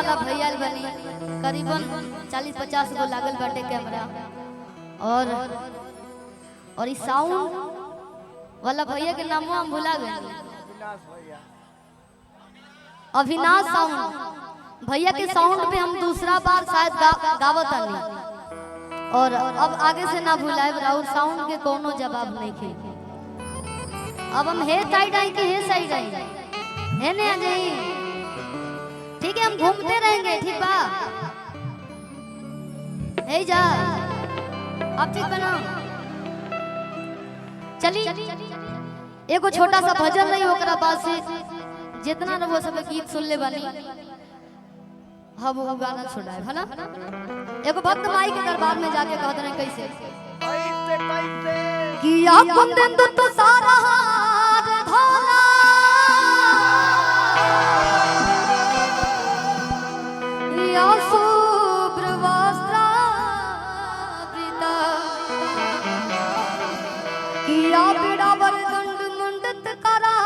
वाला भैया बनी करीबन 40-50 गो लागल बाटे कैमरा और इस साउंड वाला भैया के नाम हम भुला गए। अविनाश साउंड भैया के साउंड पे हम दूसरा बार शायद गावत आनी और अब आगे से ना भुलाए और साउंड के कोनो जवाब नहीं खे। अब हम हे साइड आई कि हे साइड आई है नहीं आ जाई। ठीक है हम घूमते रहेंगे ठीक बा हे जा अब ठीक बना। चलिए एगो छोटा सा भजन रही ओकरा बाद से जितना न वो सब गीत सुन ले बनी हम वो गाना छोड़ाए है ना। एगो भक्त माई के दरबार में जाके कहते रहे कैसे कि आपन दिन तो सारा हार धोला या शुभ्र वस्त्रावृता कि या बिड़ावर दंड मुंडत करा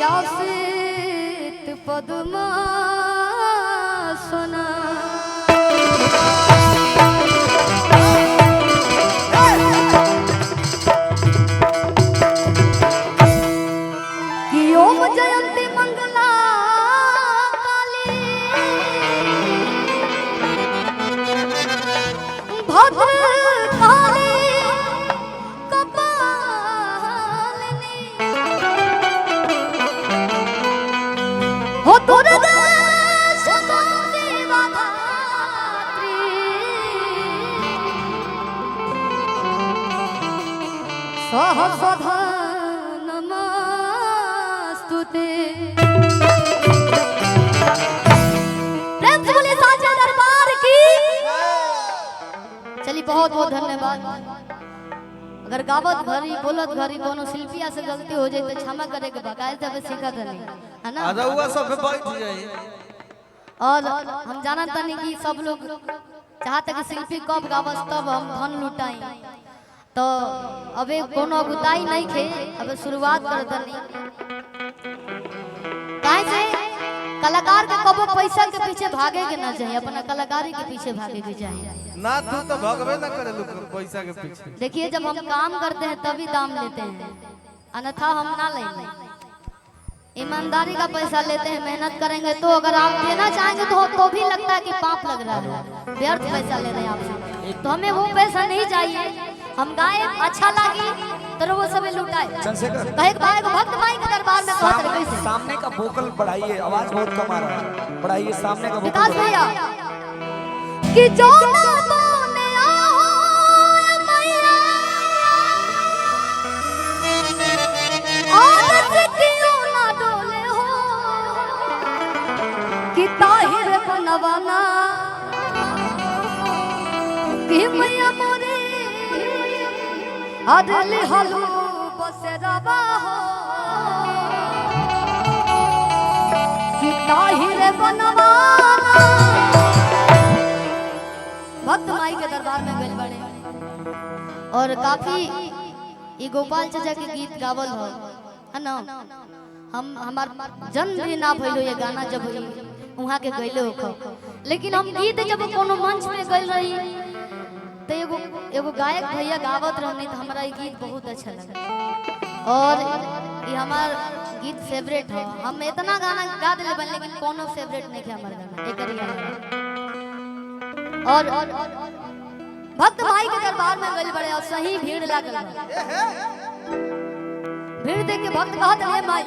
या श्वेत पद्मासना कि ओम जयंती मंगला काली भद्र काली कपालिनी हो दुर्गा सहस्रधा नमस्तुते। प्रेम से बोलिए साचे दरबार की। चलिए बहुत बहुत धन्यवाद। अगर गावत घरी बोलत घरी कोनो शिल्पिया से गलती हो जाए तो क्षमा करे के बकायदे तब सीखा नहीं है ना। आजा हुआ सब बैठ जाए और हम जानत नहीं कि सब लोग चाहते कि शिल्पी कब गावस तब हम धन लुटाई तो अबे कोनो गुताई नहीं खे अबे शुरुआत कर दनी। काहे से कलाकार के कबो पैसा के पीछे भागे के ना चाहिए अपना कलाकारी के पीछे भागे के चाहिए ना। तू तो भगवे ना करे लोग पैसा के पीछे। देखिए जब हम काम करते हैं तभी दाम लेते हैं अन्यथा हम ना लेंगे। ईमानदारी का पैसा लेते हैं मेहनत करेंगे तो अगर आप देना चाहेंगे तो भी लगता है कि पाप लग रहा है व्यर्थ पैसा ले रहे हैं आपसे। तो हमें वो पैसा नहीं चाहिए। हम गाए अच्छा लगी तो वो सब लुटाए। कहे भाई को भक्त भाई के दरबार में कहत रहे कैसे सामने का वोकल बढ़ाइए आवाज बहुत कम आ रहा है बढ़ाइए सामने का विकास भैया कि जो ना बोने आओ मैया और सिटियों ना डोले हो कि ताहिर बनवाना कि मैया मोरे अदली हलू बसरवा हो कि ताहिर बनवाना। भक्त माई के दरबार में गए बड़े और काफी ये गोपाल चाचा के गीत गावल हो है ना। हम हमार जन्म भी ना भइलो ये गाना जब वहाँ के गइले हो लेकिन हम गीत जब कोनो मंच में गइल रही तो एगो गायक भैया गावत रहनी तो हमारा ये गीत बहुत अच्छा लगा और ये हमार गीत फेवरेट है। हम इतना गाना गा दिले बन लेकिन कोनो फेवरेट नहीं है हमारा गाना एक और भक्त भाई के दरबार में गइल बड़े और सही भीड़ लागल भीड़ देख के भक्त कहत है माई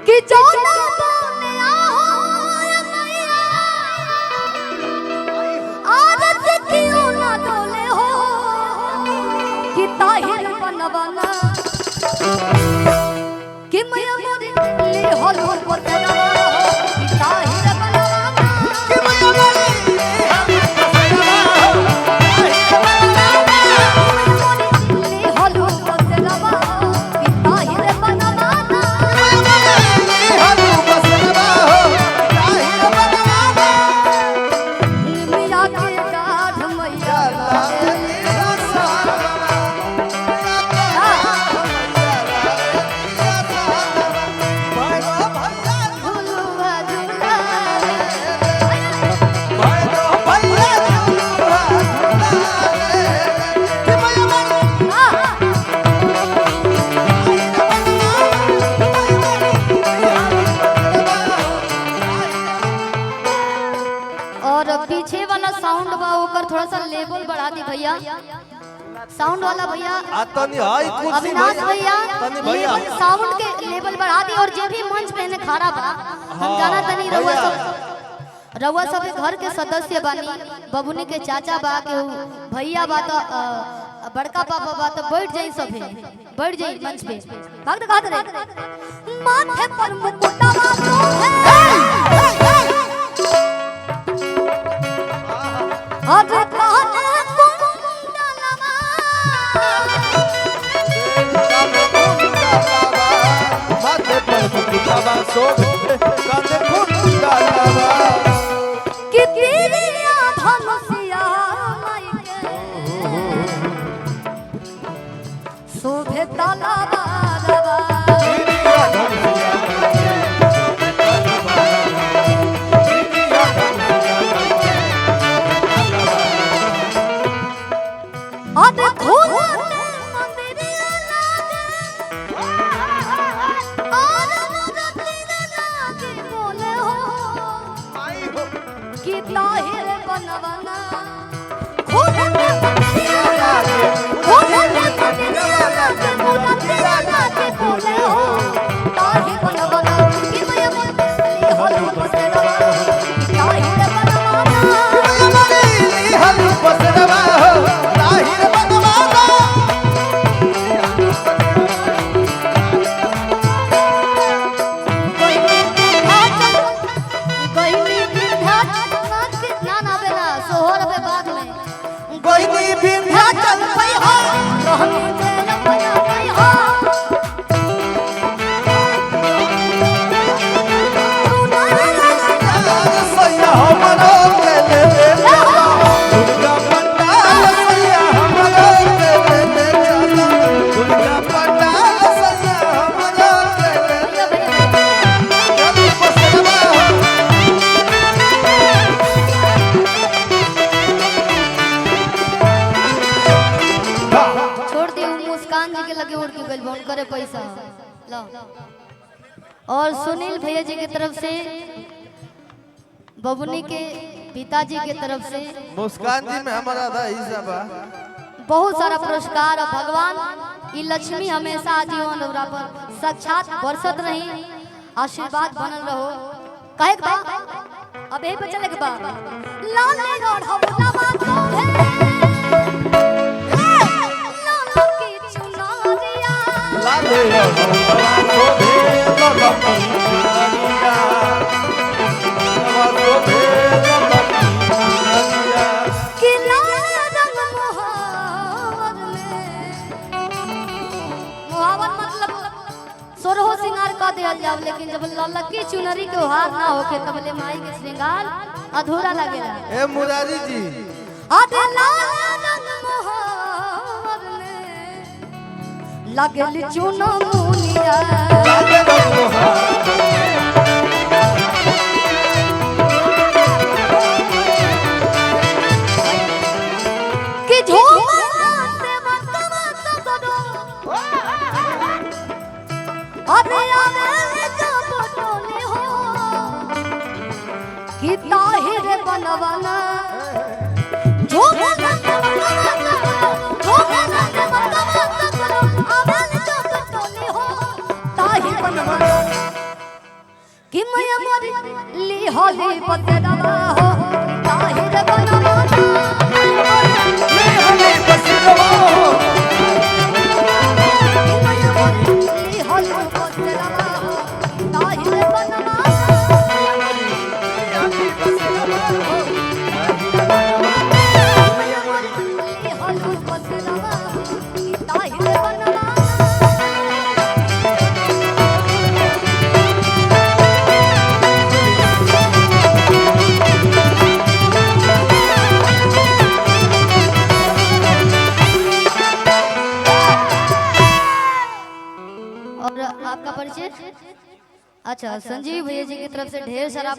कि जो ना बोने आओ मैया आज सिटियों ना डोले हो कि ताहिर बनवाना कि मैया मोरे ले हलो बतना कि ताहिर बनवाना कि मैया मोरे ले हलो बतना कि ताहिर बनवाना मिया के गाढ़ मैया पीछे वाला साउंड बा ओकर थोड़ा सा लेवल बढ़ा दी भैया, साउंड वाला भैया आ तनी हाई कुर्सी अविनाश भैया तनी भैया लेवल साउंड के लेवल बढ़ा दी। और जे भी मंच पे ने खड़ा बा हम जाना तनी रउआ सब घर के सदस्य बानी, बबुनी के चाचा बा के भैया बा तो बड़का पापा बा तो बैठ जाई, सब बैठ जाई मंच पे। भाग कहत रे माथे पर मुकुटवा तो है अब कहने कुंडलवा माथे पर मुकुटवा शोभे कांधे कुंडलवा कि तेरिया धनुषिया माई के शोभे तलवारवा अरे खोलते मंदिरिया लागे और नरतिया लागे बोले हो कि ताहिर बनवना खोलते मंदिरिया लागे नरतिया लागे बोले हो ताहिर बनवना कि मैं बोली हलू बसरवा ताहिर बनवना हलू बसरवा ताहिर बनवाना कोई विंध्याचल पे हो रहनी के लपना पे हो सैया हमरो के ले दुर्गा पंडाल सैया हमरो के ले चला दुर्गा पंडाल सैया हमरो के ले हलू बसरवा छोड़ दी मुस्कान जी के लगे उड़ के गइल बन करे पैसा लो। और सुनील भैया जी की तरफ से बबुनी के पिताजी के तरफ से मुस्कान जी में हमारा आधा हिस्सा बा बहुत सारा पुरस्कार। और भगवान ई लक्ष्मी हमेशा आजीवन ओकरा पर साक्षात बरसत रही, आशीर्वाद बनल रहो। कहे के बा अब ए पे चले के बा लाले रोड हवलावा तो है लालो की चुनरिया लाले हमरो शोभे ललपनिया हमरो शोभे ललपनिया कि लाल रंग मुहावर में मुहावर मतलब सोरहो श्रृंगार कर दिया जाओ, लेकिन जब ललकी चुनरी के हार ना होके तब ले माई के श्रृंगार अधूरा लगेला। ए मुरारी जी अरे लाल रंग मुहावर में लगल चुनमुनिया लाले हमरो कि झूमर से बकवा करो अरे आवे जब टोले हो कि ताहिर बनवना झूमर से बकवा करो आवे जब टोले हो ताहिर बनवना कि मैं मोरी ली होली पतरवा हो ताहिर बनवना हलू बसरवा और आपका परिचय? अच्छा, संजीव भैया जी की तरफ से ढेर सारा